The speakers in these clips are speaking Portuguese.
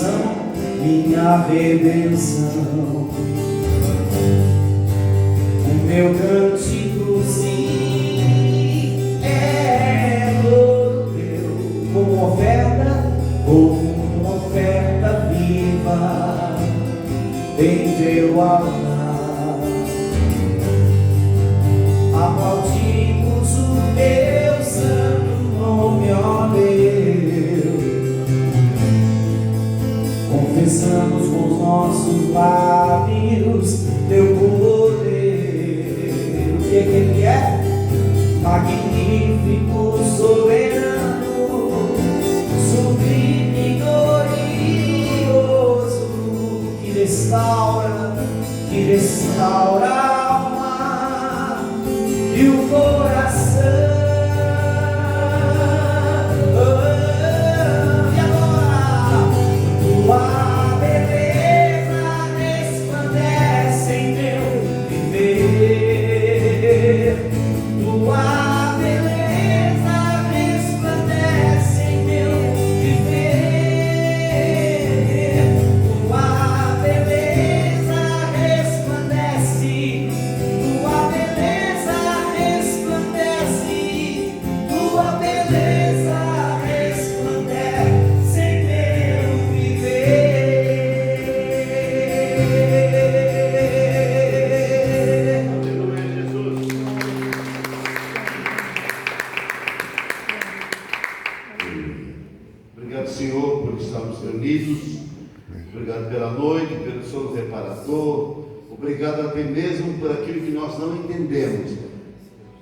salvação, minha redenção. O meu cântico sim é todo teu, como oferta viva em teu altar. Aplaudimos o teu santo nome, ó Deus. Confessamos com os nossos lábios teu poder. O que ele é? Magnífico, soberano, sublime, glorioso, que restaura a alma e o coração. E agora, tua beleza resplandece em meu viver. Tua beleza resplandece em meu viver. Tua beleza resplandece. Tua beleza resplandece. Tua beleza resplandece em meu viver. Aleluia, Jesus. Obrigado, Senhor, por estarmos reunidos. Obrigado pela noite, pelo sono reparador. Obrigado até mesmo por aquilo que nós não entendemos.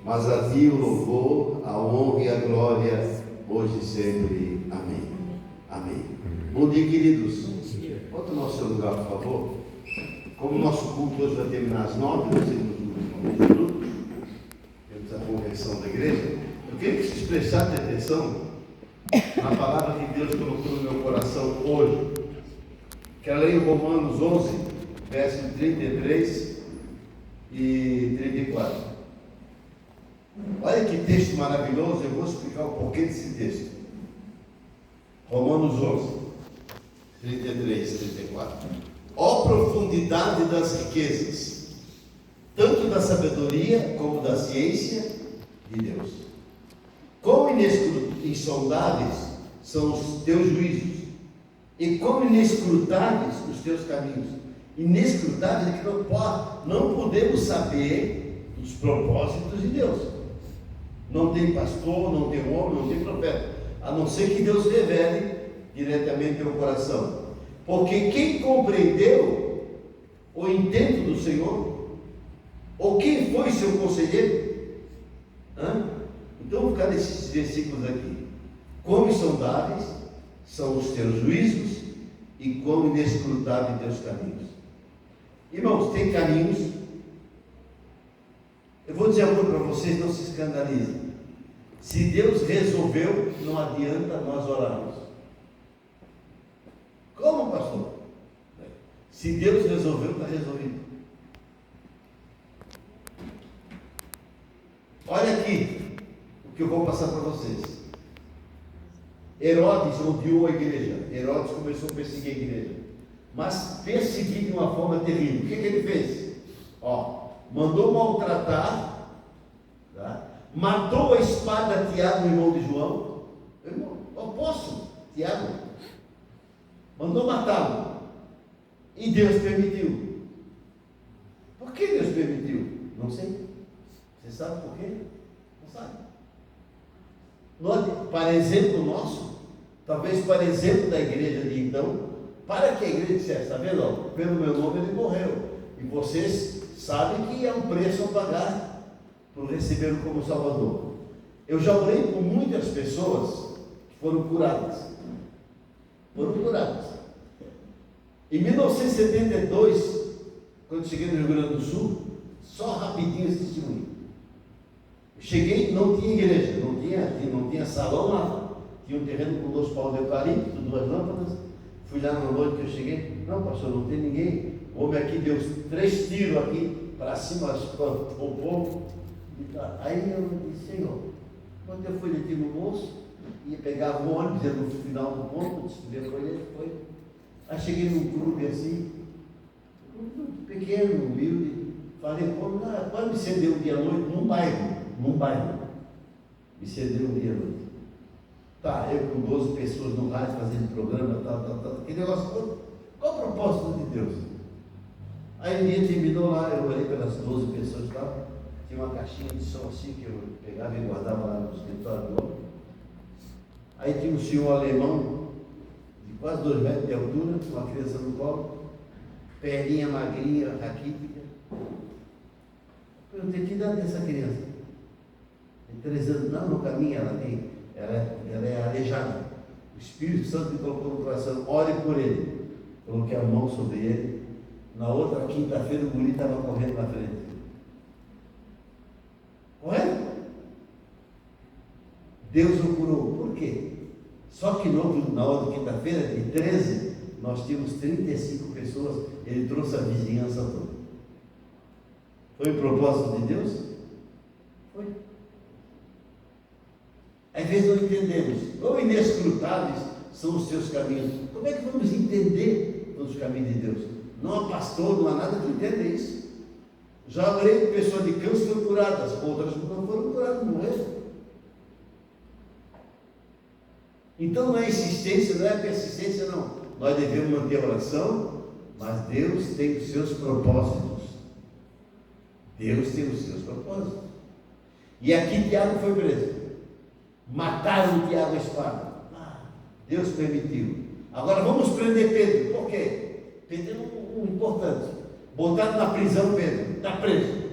Mas a Ti o louvor, a honra e a glória, hoje e sempre. Amém. Amém. Bom dia, queridos. Pode tomar o seu lugar, por favor. Como o nosso culto hoje vai terminar às 9, nós temos uns minutos. Temos a convenção da igreja. Eu queria que vocês prestassem atenção na palavra que Deus colocou no meu coração hoje. Quero ler em Romanos 11, versos 33 e 34. Olha que texto maravilhoso, eu vou explicar o porquê desse texto. Romanos 11, 33 e 34. Ó profundidade das riquezas, tanto da sabedoria como da ciência de Deus. Quão insondáveis são os teus juízos, e quão inescrutáveis os teus caminhos. Inescrutáveis é que não podemos saber os propósitos de Deus. Não tem pastor, não tem homem, não tem profeta, a não ser que Deus revele diretamente ao coração. Porque quem compreendeu o intento do Senhor, ou quem foi seu conselheiro? Então vou ficar nesses versículos aqui. Quão insondáveis são os teus juízos e quão inescrutáveis teus caminhos. Irmãos, tem caminhos. Eu vou dizer algo para vocês, não se escandalizem. Se Deus resolveu, não adianta nós orarmos. Como, pastor? Se Deus resolveu, está resolvido. Olha aqui o que eu vou passar para vocês. Herodes odiou a igreja. Herodes começou a perseguir a igreja, mas perseguir de uma forma terrível. O que ele fez? Mandou maltratar, tá? Matou a espada Tiago, irmão de João, o apóstolo Tiago, mandou matá-lo, e Deus permitiu. Por que Deus permitiu? Não sei. Você sabe por quê? Não sabe. Para exemplo nosso, talvez para exemplo da igreja de então, para que a igreja dissesse, está vendo? Pelo meu nome ele morreu, e vocês sabem que é um preço a pagar por recebê-lo como Salvador. Eu já orei por muitas pessoas que foram curadas. Em 1972, quando cheguei no Rio Grande do Sul, só rapidinho esse testemunho. Cheguei, não tinha igreja, não tinha salão lá. Tinha um terreno com 2 paus de eucalipto, 2 lâmpadas. Fui lá na noite que eu cheguei, não pastor, não tem ninguém. O homem aqui deu 3 tiros aqui para cima, espantou o povo. Aí eu disse, Senhor, quando eu fui aqui no moço, ia pegar um ônibus, ia no final do ponto, foi ele, foi. Aí cheguei num clube assim, pequeno, humilde, falei, pode me ceder um dia à noite num bairro. Me ceder um dia à noite. Tá, eu com 12 pessoas no rádio fazendo programa, tal, aquele negócio todo. Qual o propósito de Deus? Aí o dia terminou lá, eu olhei pelas 12 pessoas e tal, tinha uma caixinha de som assim que eu pegava e guardava lá no escritório do homem. Aí tinha um senhor alemão, de quase 2 metros de altura, com uma criança no colo, perninha magrinha, raquítica. Perguntei, que idade é essa criança? Tem 3 anos. Não, no caminho ela é aleijada. O Espírito Santo me colocou no coração, ore por ele. Coloquei a mão sobre ele. Na outra quinta-feira o guri estava correndo na frente. Correndo? Deus o curou. Por quê? Só que na outra quinta-feira, de 13, nós tínhamos 35 pessoas. Ele trouxe a vizinhança toda. Foi o propósito de Deus? Foi. Às vezes não entendemos. Quão inescrutáveis são os seus caminhos. Como é que vamos entender os caminhos de Deus? Não há pastor, não há nada que entenda isso. Já orei com pessoas de câncer foram curadas, outras não foram curadas, morreram. Então não é insistência, não é persistência, não. Nós devemos manter a oração, mas Deus tem os seus propósitos. Deus tem os seus propósitos. E aqui Tiago foi preso. Mataram Tiago a espada. Deus permitiu. Agora vamos prender Pedro. Por quê? Pedro é um importante. Botaram na prisão Pedro. Está preso.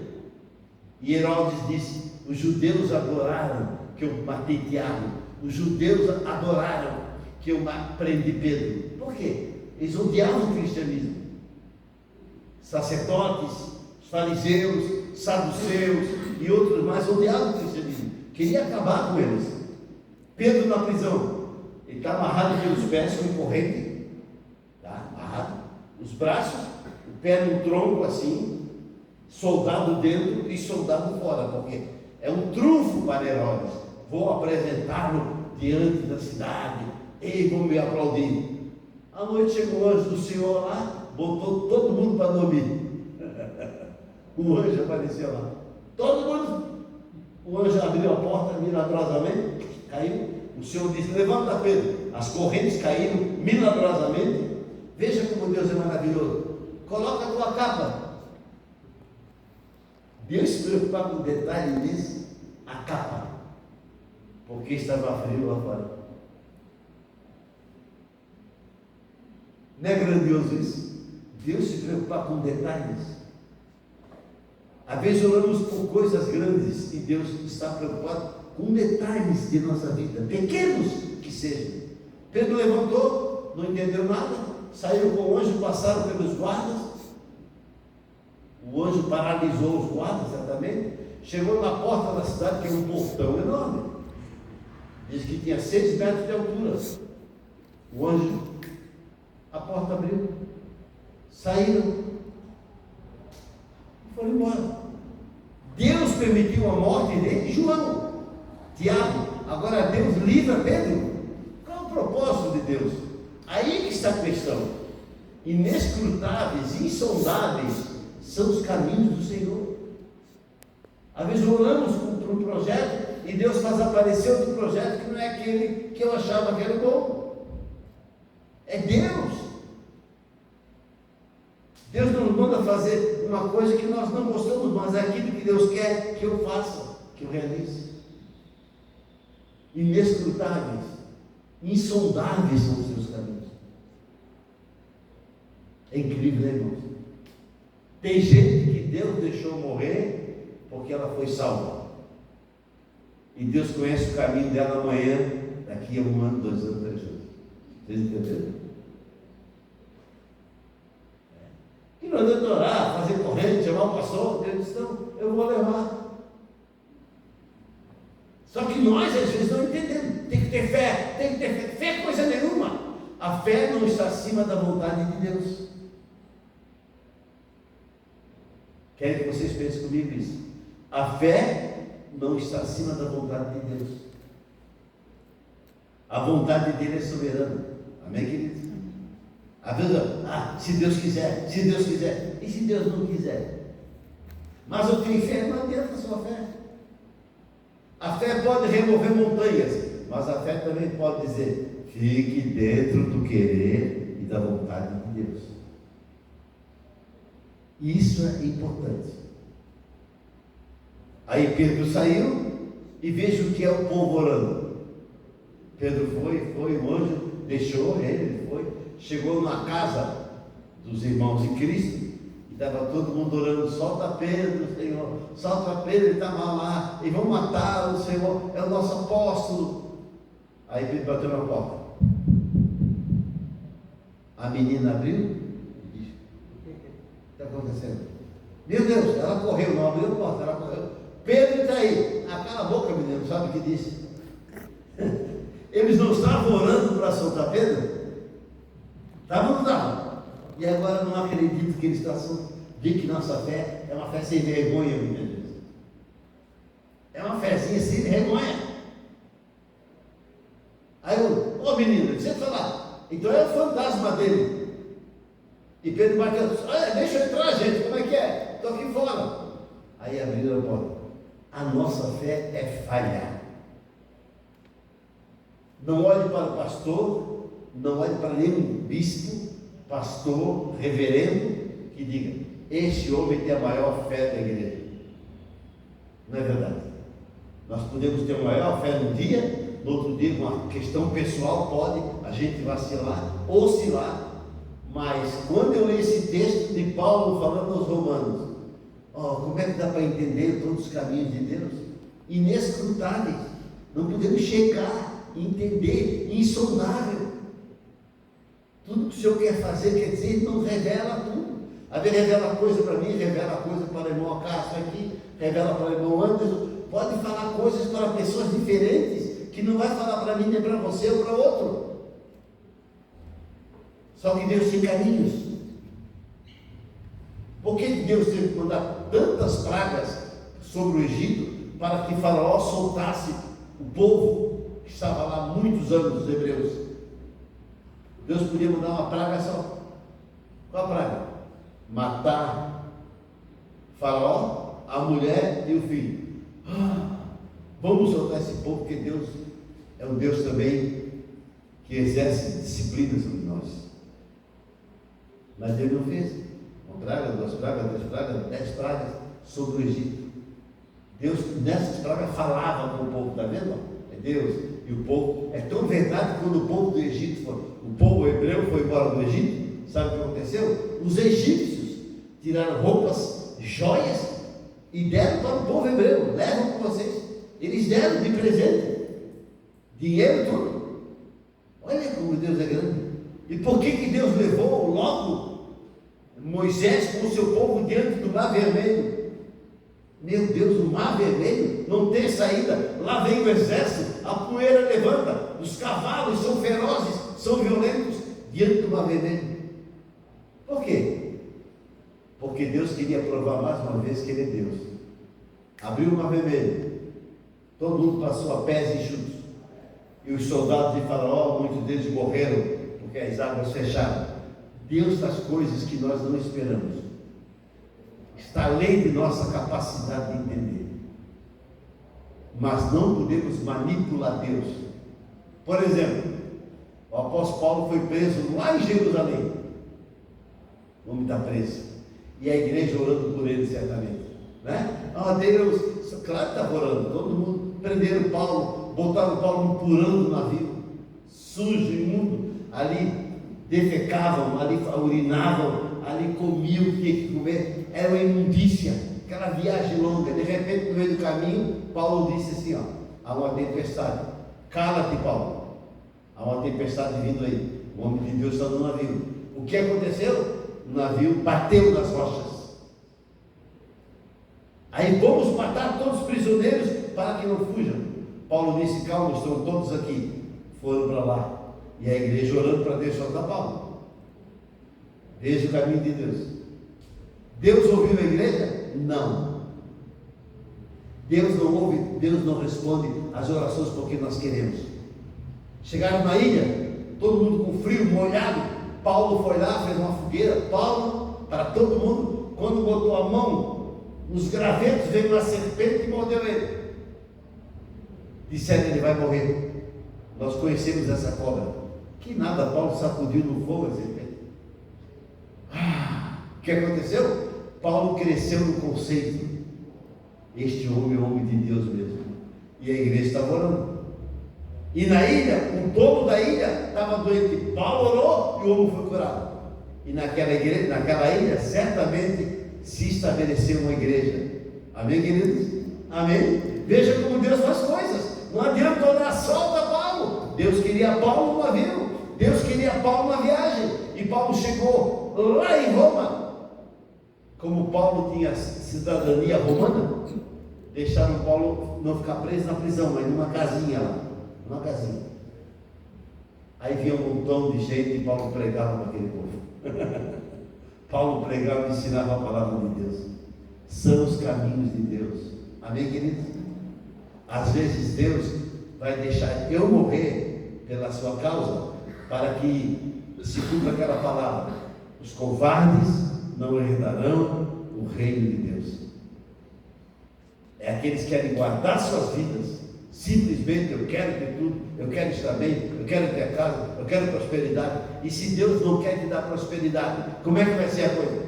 E Herodes disse: os judeus adoraram que eu matei Tiago. Os judeus adoraram que eu prendi Pedro. Por quê? Eles odiavam o cristianismo. Sacerdotes, fariseus, saduceus e outros mais odiavam o cristianismo. Queria acabar com eles. Pedro na prisão. Ele está amarrado pelos pés com corrente. Está amarrado. Os braços, o pé no tronco assim, soldado dentro e soldado fora, porque é um trunfo para Herodes. Vou apresentá-lo diante da cidade e vão me aplaudir. À noite chegou o anjo do Senhor lá, botou todo mundo para dormir. O anjo apareceu lá. Todo mundo. O anjo abriu a porta milagrosamente, caiu. O Senhor disse: levanta, Pedro. As correntes caíram milagrosamente. Veja como Deus é maravilhoso. Coloca a tua capa. Deus se preocupava com o detalhe desse, a capa, porque estava frio lá fora. Não é grandioso isso? Deus se preocupar com detalhes. Às vezes oramos por coisas grandes e Deus está preocupado com detalhes de nossa vida, pequenos que sejam. Pedro levantou, não entendeu nada, saiu com o anjo, passaram pelos guardas. O anjo paralisou os guardas, certamente. Chegou na porta da cidade, que é um portão enorme. Diz que tinha 6 metros de altura. O anjo, a porta abriu, saíram e foram embora. Deus permitiu a morte de João, Tiago. Agora Deus livra Pedro. Qual é o propósito de Deus? Aí que está a questão. Inescrutáveis, insondáveis são os caminhos do Senhor. Às vezes oramos por um projeto e Deus faz aparecer outro projeto que não é aquele que eu achava que era bom. É Deus. Deus nos manda fazer uma coisa que nós não gostamos, mas é aquilo que Deus quer que eu faça, que eu realize. Inescrutáveis, insondáveis são os seus caminhos. É incrível, né, irmãos? Tem gente que Deus deixou morrer porque ela foi salva. E Deus conhece o caminho dela amanhã, daqui a 1 ano, 2 anos, 3 anos. Vocês entenderam? E não adianta orar, fazer corrente, chamar o pastor. Deus disse: não, eu vou levar. Só que nós às vezes não entendemos. Tem que ter fé, tem que ter fé. Fé é coisa nenhuma. A fé não está acima da vontade de Deus. Quero que vocês pensem comigo isso. A fé não está acima da vontade de Deus. A vontade dele é soberana. Amém, queridos? Às vezes, se Deus quiser, se Deus quiser. E se Deus não quiser? Mas eu tenho fé, não adianta a sua fé. A fé pode remover montanhas, mas a fé também pode dizer: fique dentro do querer e da vontade de Deus. Isso é importante. Aí Pedro saiu e veja o que é o povo orando. Pedro foi, o anjo deixou ele foi, chegou na casa dos irmãos em Cristo e estava todo mundo orando: solta Pedro, Senhor, solta Pedro, ele estava lá, e vão matar o Senhor, é o nosso apóstolo. Aí Pedro bateu na porta. A menina abriu e disse: o que está acontecendo? Meu Deus, ela correu, não abriu a porta, ela correu. Pedro está aí. Cala a boca, menino, não sabe o que disse? Eles não estavam orando para soltar Pedro? Estavam ou não estavam? E agora não acredito que eles estão. Vê que nossa fé é uma fé sem vergonha, meu Deus. É uma fézinha sem vergonha. Aí eu, ô menino, deixa eu falar. Então é o fantasma dele. E Pedro bateu: deixa eu entrar, gente, como é que é? Estou aqui fora. Aí abriram a porta. A nossa fé é falhar. Não olhe para o pastor, não olhe para nenhum bispo, pastor, reverendo, que diga: este homem tem a maior fé da igreja. Não é verdade? Nós podemos ter a maior fé num dia, no outro dia, uma questão pessoal, pode a gente vacilar, oscilar. Mas quando eu leio esse texto de Paulo falando aos romanos, como é que dá para entender todos os caminhos de Deus? Inescrutáveis, não podemos chegar, entender, insondável. Tudo que o Senhor quer fazer, quer dizer, Ele não revela tudo. Às vezes revela coisa para mim, revela coisa para o irmão Cássio aqui, revela para o irmão Anderson, pode falar coisas para pessoas diferentes, que não vai falar para mim, nem para você ou para outro. Só que Deus tem caminhos. Por que Deus teve que mandar tantas pragas sobre o Egito para que Faraó soltasse o povo que estava lá há muitos anos, os hebreus? Deus podia mandar uma praga só. Qual a praga? Matar Faraó, a mulher e o filho. Vamos soltar esse povo, porque Deus é um Deus também que exerce disciplina sobre nós. Mas Deus não fez. Uma praga, 2 pragas, 3 pragas, 10 pragas sobre o Egito. Deus nessas pragas falava com o povo, está vendo? É Deus. E o povo, é tão verdade que quando o povo do Egito o povo hebreu foi embora do Egito, sabe o que aconteceu? Os egípcios tiraram roupas, joias e deram para o povo hebreu: levam com vocês. Eles deram de presente dinheiro, tudo. Olha como Deus é grande. E por que Deus levou logo Moisés com o seu povo diante do Mar Vermelho? Meu Deus, o Mar Vermelho não tem saída. Lá vem o exército, a poeira levanta, os cavalos são ferozes, são violentos diante do Mar Vermelho. Por quê? Porque Deus queria provar mais uma vez que Ele é Deus. Abriu o Mar Vermelho, todo mundo passou a pés enxutos, e os soldados de Faraó, muitos deles morreram porque as águas fecharam. Deus faz coisas que nós não esperamos. Está além de nossa capacidade de entender. Mas não podemos manipular Deus. Por exemplo, o apóstolo Paulo foi preso lá em Jerusalém. O homem está preso. E a igreja orando por ele certamente. Né? Deus, claro que estava orando. Todo mundo prenderam Paulo, botaram Paulo no porão do navio, sujo, imundo. Ali defecavam, ali urinavam, ali comiam o que tinha que comer. Era uma imundícia, aquela viagem longa. De repente, no meio do caminho, Paulo disse assim: há uma tempestade. Cala-te, Paulo, há uma tempestade vindo aí. O homem de Deus está no navio. O que aconteceu? O navio bateu nas rochas. Aí vamos matar todos os prisioneiros para que não fujam. Paulo disse: calma, estão todos aqui. Foram para lá. E a igreja orando para Deus soltar Paulo. Veja o caminho de Deus. Deus ouviu a igreja? Não. Deus não ouve, Deus não responde às orações porque nós queremos. Chegaram na ilha, todo mundo com frio, molhado. Paulo foi lá, fez uma fogueira. Paulo, para todo mundo, quando botou a mão nos gravetos, veio uma serpente e mordeu ele. Disseram: ele vai morrer. Nós conhecemos essa cobra. Que nada, Paulo sacudiu no fogo a serpente. O que aconteceu? Paulo cresceu no conceito: este homem é homem de Deus mesmo. E a igreja estava orando. E na ilha, o dono da ilha estava doente. Paulo orou e o homem foi curado. E naquela ilha, certamente se estabeleceu uma igreja. Amém, queridos? Amém? Veja como Deus faz coisas. Não adianta orar, solta Paulo. Deus queria Paulo no navio. Deus queria Paulo na viagem. E Paulo chegou lá em Roma. Como Paulo tinha cidadania romana, deixaram Paulo não ficar preso na prisão, mas numa casinha lá. Uma casinha. Aí vinha um montão de gente e Paulo pregava para aquele povo. Paulo pregava e ensinava a palavra de Deus. São os caminhos de Deus. Amém, queridos? Às vezes Deus vai deixar eu morrer pela sua causa, para que se cumpra aquela palavra: os covardes não herdarão o reino de Deus. É aqueles que querem guardar suas vidas. Simplesmente: eu quero ter tudo, eu quero estar bem, eu quero ter a casa, eu quero prosperidade. E se Deus não quer te dar prosperidade, como é que vai ser a coisa?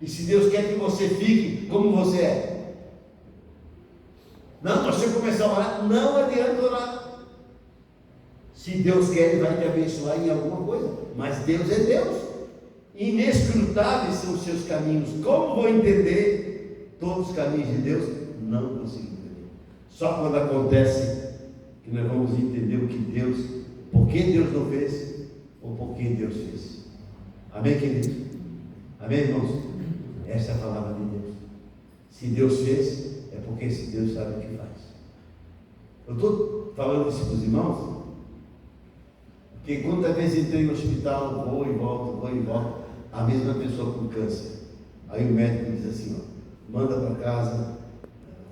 E se Deus quer que você fique como você é? Não, você começar a orar, não adianta orar. Se Deus quer, Ele vai te abençoar em alguma coisa. Mas Deus é Deus. Inescrutáveis são os seus caminhos. Como vou entender todos os caminhos de Deus? Não consigo entender. Só quando acontece que nós vamos entender o que Deus, por que Deus não fez, ou por que Deus fez. Amém, queridos? Amém, irmãos? Essa é a palavra de Deus. Se Deus fez, é porque esse Deus sabe o que faz. Eu estou falando isso para os irmãos, porque quantas vezes entrei no hospital, vou e volto, a mesma pessoa com câncer. Aí o médico diz assim: ó, manda para casa,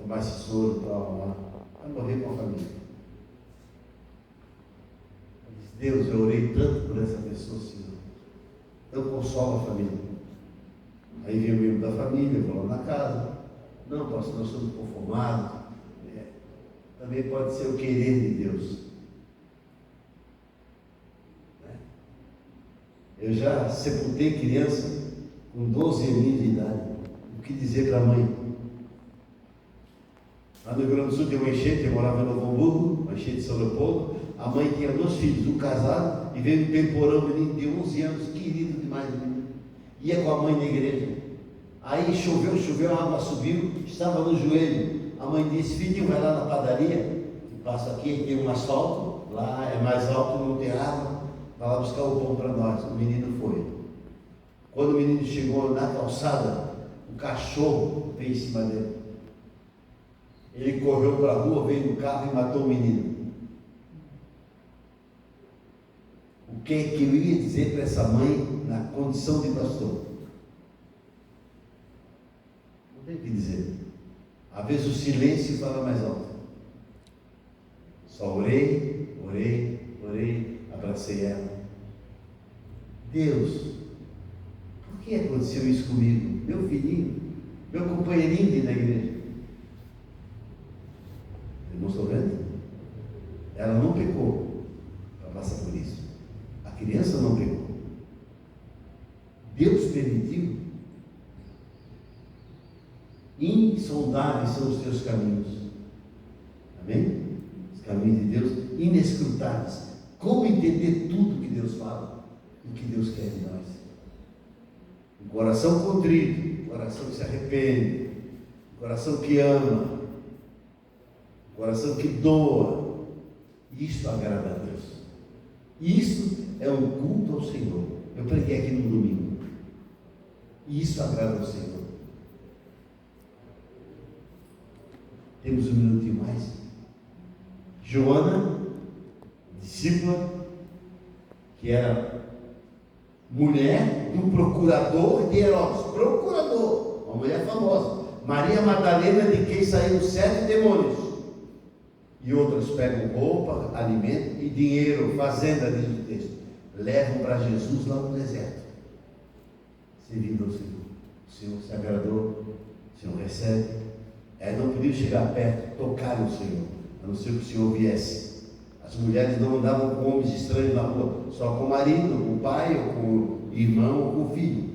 tomar esse soro, tal, vai morrer com a família. Eu disse: Deus, eu orei tanto por essa pessoa, Senhor, então consola a família. Aí vem o membro da família, eu vou lá na casa: não, pastor, nós somos conformados. Também pode ser o querer de Deus. Eu já sepultei criança com 12 anos de idade. O que dizer para a mãe? Lá no Rio Grande do Sul tem uma enchente, eu morava em Novo Hamburgo, uma enchente de São Leopoldo. A mãe tinha 2 filhos, um casado, e veio um temporão, menino de 11 anos, querido demais, menino. Ia com a mãe na igreja. Aí choveu, a água subiu, estava no joelho. A mãe disse: filhinho, vai lá na padaria, que passa aqui, tem um asfalto, lá é mais alto, não tem água, vai lá buscar o pão para nós. O menino foi. Quando o menino chegou na calçada, o cachorro veio em cima dele. Ele correu para a rua, veio no carro e matou o menino. O que é que eu ia dizer para essa mãe na condição de pastor? Não tem o que dizer. Às vezes o silêncio fala mais alto. Só orei, abracei ela. Deus, por que aconteceu isso comigo? Meu filhinho, meu companheirinho na igreja. Irmãos, estão vendo? Ela não pecou para passar por isso. A criança não pecou. Deus permitiu. Insondáveis são os teus caminhos. Amém? Os caminhos de Deus inescrutáveis. Como entender tudo que Deus fala e o que Deus quer de nós? Um coração contrito, um coração que se arrepende, um coração que ama, um coração que doa. Isto agrada a Deus. Isso é um culto ao Senhor. Eu preguei aqui no domingo. Isso agrada ao Senhor. Temos um minutinho mais. Joana, discípula, que era mulher do procurador de Herodes. Procurador, uma mulher famosa. Maria Madalena, de quem saíram 7 demônios. E outras pegam roupa, alimento e dinheiro, fazenda, diz o texto. levam para Jesus lá no deserto, servindo ao Senhor. O Senhor se agradou, o Senhor recebe. Aí não podiam chegar perto, tocar no Senhor, a não ser que o Senhor viesse. As mulheres não andavam com homens estranhos na rua, só com o marido, com o pai, ou com o irmão, ou com o filho.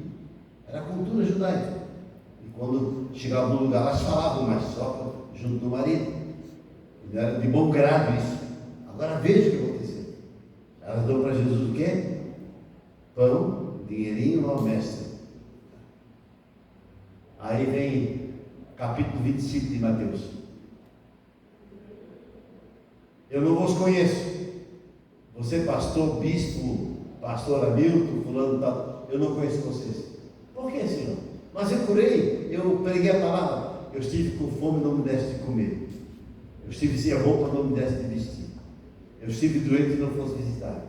Era a cultura judaica. E quando chegavam no lugar, elas falavam, mas só junto do marido. E era de bom grado isso. Agora veja o que aconteceu. Elas dão para Jesus o quê? Pão, dinheirinho ao mestre. Aí vem capítulo 25 de Mateus. Eu não vos conheço. Você pastor, bispo, pastor Hamilton, fulano tal, eu não conheço vocês. Por que, Senhor? Mas eu curei, eu preguei a palavra. Eu estive com fome, não me deste de comer. Eu estive sem roupa, não me deste de vestir. Eu estive doente e não fosse visitar.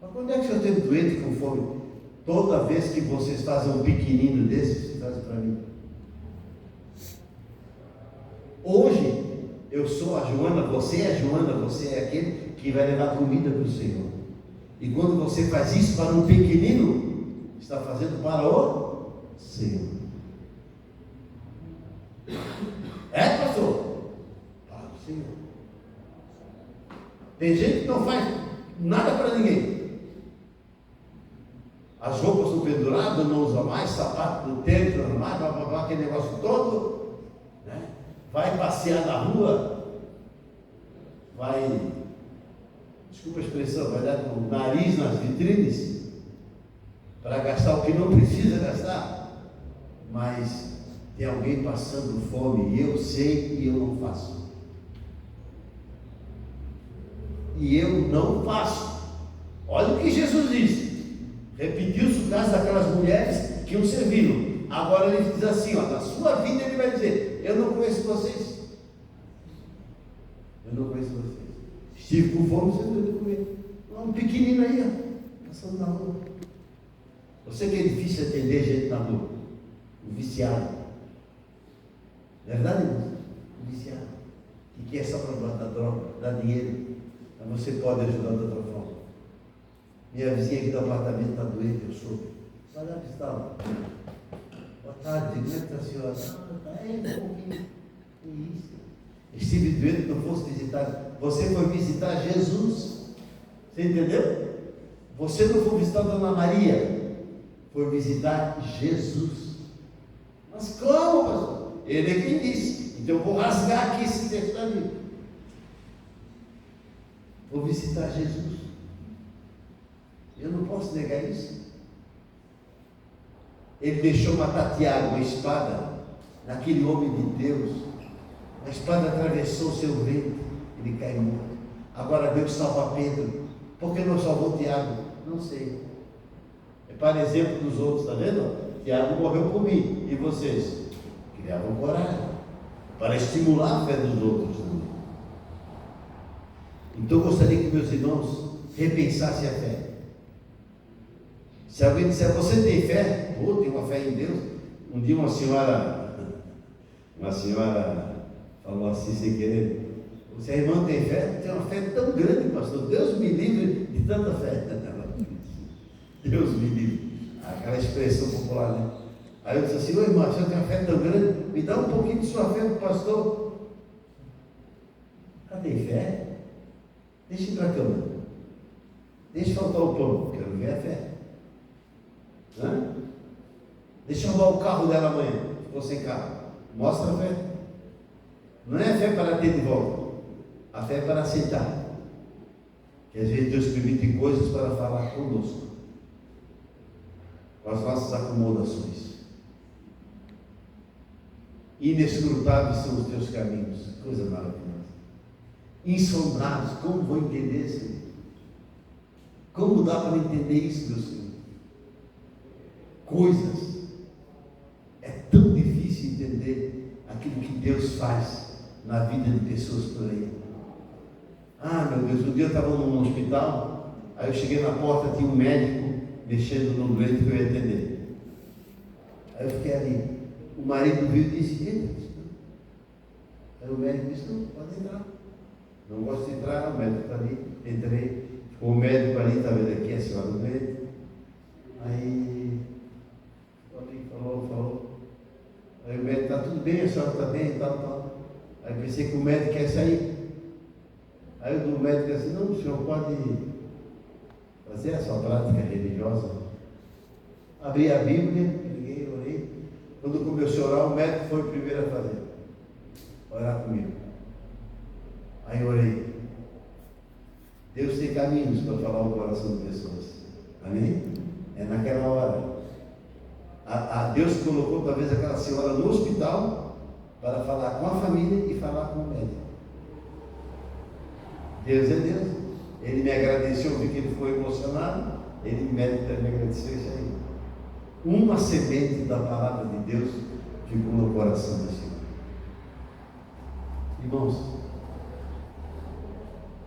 Mas quando é que o senhor esteve doente com fome? Toda vez que vocês fazem um pequenino desse, vocês fazem para mim. Hoje, eu sou a Joana, você é a Joana, você é aquele que vai levar comida para o Senhor. E quando você faz isso para um pequenino, está fazendo para o Senhor. É, pastor? Para o Senhor. Tem gente que não faz nada para ninguém. As roupas estão penduradas, não usa mais, sapato no templo, blá, blá, blá, aquele negócio todo, né? Vai passear na rua, vai, desculpa a expressão, vai dar com o nariz nas vitrines, para gastar o que não precisa gastar, mas tem alguém passando fome, e eu sei e eu não faço. E eu não faço. Olha o que Jesus disse. Repetiu-se o caso daquelas mulheres que o serviram. Agora ele diz assim, ó, na sua vida ele vai dizer, eu não conheço vocês. Eu não conheço vocês. Estive com fome, você não deu de comer. Um pequenino aí, ó, passando na rua. Eu sei que é difícil atender gente na rua. O viciado. Verdade, irmão? O viciado. Que quer só para dar droga, dar dinheiro. Mas você pode ajudar de outra forma. Minha vizinha aqui do apartamento está doente, eu soube. Vai lá visitá-la. Boa tarde, como é que está a senhora? Está aí um pouquinho. Que isso? Estive doente, não fosse visitar. Você foi visitar Jesus. Você entendeu? Você não foi visitar a Dona Maria. Foi visitar Jesus. Mas como, pastor? Ele é quem disse. Então eu vou rasgar aqui esse texto da Bíblia. Vou visitar Jesus. Eu não posso negar isso. Ele deixou matar Tiago, uma espada, naquele homem de Deus. A espada atravessou o seu ventre, ele caiu morto. Agora Deus salva Pedro. Por que não salvou Tiago? Não sei. É para exemplo dos outros, está vendo? Tiago morreu por mim. E vocês? Criavam coragem. Para estimular a fé dos outros também. Então eu gostaria que meus irmãos repensassem a fé. Se alguém disser, você tem fé? Pô, tem uma fé em Deus. Um dia uma senhora falou assim sem querer, você irmão tem fé? Tem uma fé tão grande, pastor, Deus me livre de tanta fé. Deus me livre. Aquela expressão popular, né? Aí eu disse assim, ô irmão, você tem uma fé tão grande, me dá um pouquinho de sua fé, pastor. Ela tem fé? Deixa ir para a cama. Deixa faltar o pão, quero ver a fé. Hã? Deixa eu roubar o carro dela amanhã, ficou sem carro. Mostra a fé. Não é a fé para ter de volta, a fé é para aceitar. Que às vezes Deus permite coisas para falar conosco, com as nossas acomodações. Inescrutáveis são os teus caminhos, coisa maravilhosa. Insondáveis, como vou entender, Senhor? Como dá para entender isso, meu Senhor? Coisas, é tão difícil entender aquilo que Deus faz na vida de pessoas por aí. Ah, meu Deus, um dia eu estava num hospital, aí eu cheguei na porta, tinha um médico mexendo no doente que eu ia atender. Aí eu fiquei ali, o marido viu e disse, aí o médico disse, não, pode entrar. Não gosto de entrar, o médico está ali, entrei, O médico ali estava aqui, a senhora do médico. Aí, falou. Aí o médico, está tudo bem, a senhora está bem, tal. Aí pensei que o médico quer sair. Aí o do médico disse assim, não, o senhor pode fazer a sua prática religiosa. Abri a Bíblia, liguei, orei. Quando começou a orar, o médico foi o primeiro a fazer. Orar comigo. Aí orei. Deus tem caminhos para falar o coração de pessoas. Amém? É naquela hora. Deus colocou talvez aquela senhora no hospital para falar com a família e falar com o médico. Deus é Deus. Ele me agradeceu, vi que ele ficou emocionado. Ele me agradeceu isso aí. Uma semente da palavra de Deus ficou no coração do Senhor. Irmãos,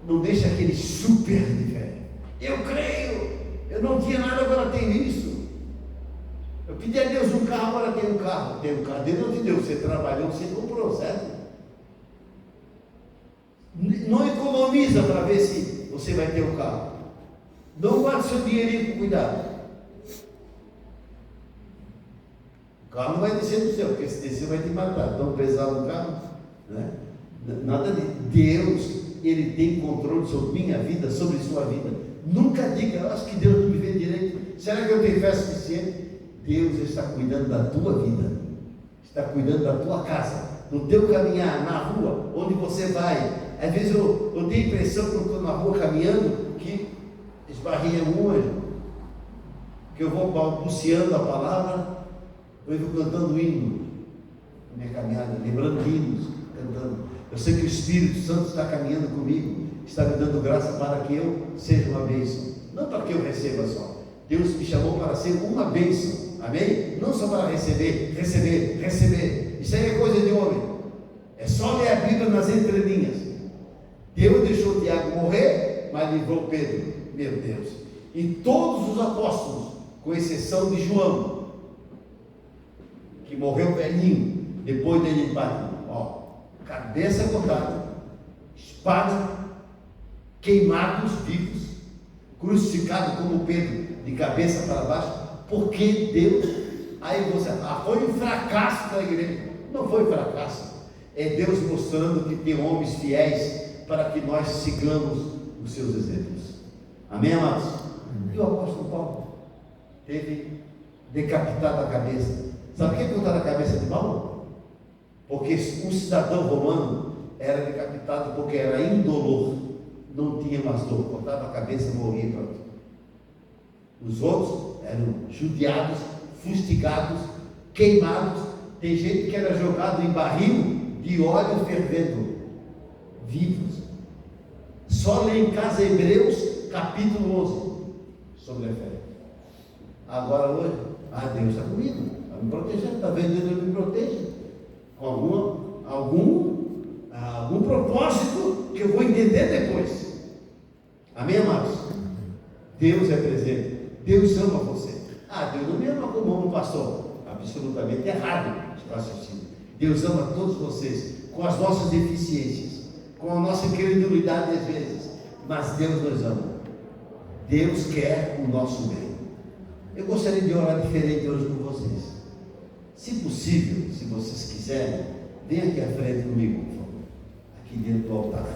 não deixe aquele super de fé. Eu creio, eu não tinha nada, agora tenho isso. Eu pedi a Deus um carro, agora tenho um carro. Tenho um carro, Deus não te deu, você trabalhou, você comprou, certo? Não economiza para ver se você vai ter um carro. Não guarde seu dinheirinho com cuidado. O carro não vai descer do céu, porque se descer vai te matar. Tão pesado o carro, né? Nada de Deus. Ele tem controle sobre minha vida, sobre sua vida. Nunca diga, eu acho que Deus não me vê direito. Será que eu tenho fé suficiente? Deus está cuidando da tua vida, está cuidando da tua casa, no teu caminhar, na rua, onde você vai. Às vezes eu tenho a impressão, quando estou na rua caminhando, que esbarrei um anjo, que eu vou balbuciando a palavra, eu vou cantando hino na minha caminhada, lembrando hinos, cantando. Eu sei que o Espírito Santo está caminhando comigo, está me dando graça para que eu seja uma bênção, não para que eu receba só. Deus me chamou para ser uma bênção, amém? Não só para receber. Isso aí é coisa de homem. É só ler a Bíblia nas entrelinhas. Deus deixou Tiago morrer, mas livrou Pedro, meu Deus. E todos os apóstolos, com exceção de João, que morreu velhinho, depois dele bate. Cabeça cortada, espada, queimados vivos, crucificado como Pedro, de cabeça para baixo, porque Deus, aí você, foi um fracasso da igreja. Não foi fracasso, é Deus mostrando que tem homens fiéis para que nós sigamos os seus exemplos. Amém, amados? E o apóstolo Paulo teve decapitado a cabeça. Sabe o que cortaram a cabeça de Paulo? Porque um cidadão romano era decapitado porque era indolor, não tinha mais dor, cortava a cabeça, morria, pronto. Os outros eram judiados, fustigados, queimados. Tem gente que era jogado em barril de óleo fervendo, vivos. Só lê em casa Hebreus capítulo 11 sobre a fé. Agora hoje, Deus está comigo, está me protegendo, está vendo Deus me protege. Com algum propósito que eu vou entender depois. Amém, amados? Deus é presente. Deus ama você. Deus não me ama como ama o pastor. Absolutamente errado esse raciocínio. Deus ama todos vocês, com as nossas deficiências, com a nossa incredulidade às vezes, mas Deus nos ama. Deus quer o nosso bem. Eu gostaria de orar diferente hoje com vocês. Se possível, se vocês quiserem, venha aqui à frente comigo, por favor. Aqui dentro do altar.